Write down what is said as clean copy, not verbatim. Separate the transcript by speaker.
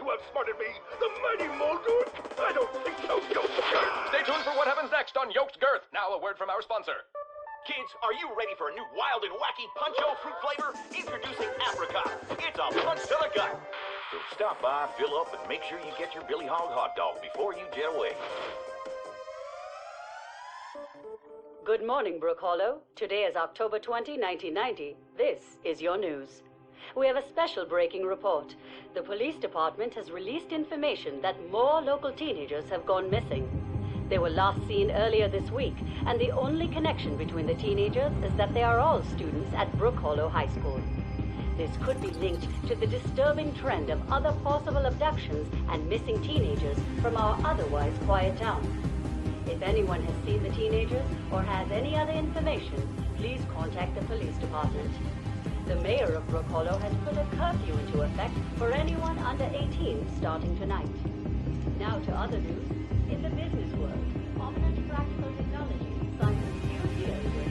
Speaker 1: outsmarted me. The mighty Muldoon? I don't think so, Yoked Girth.
Speaker 2: Stay tuned for what happens next on Yoked Girth. Now a word from our sponsor.
Speaker 3: Kids, are you ready for a new wild and wacky Punch-O fruit flavor? Introducing Apricot. It's a punch to the gut. So stop by, fill up, and make sure you get your Billy Hog hot dog before you jet away.
Speaker 4: Good morning, Brook Hollow. Today is October 20, 1990. This is your news. We have a special breaking report. The police department has released information that more local teenagers have gone missing. They were last seen earlier this week, and the only connection between the teenagers is that they are all students at Brook Hollow High School. This could be linked to the disturbing trend of other possible abductions and missing teenagers from our otherwise quiet town. If anyone has seen the teenagers or has any other information, please contact the police department. The mayor of Brook Hollow has put a curfew into effect for anyone under 18 starting tonight. Now to other news. In the business world, prominent practical technology, Simon's new deal with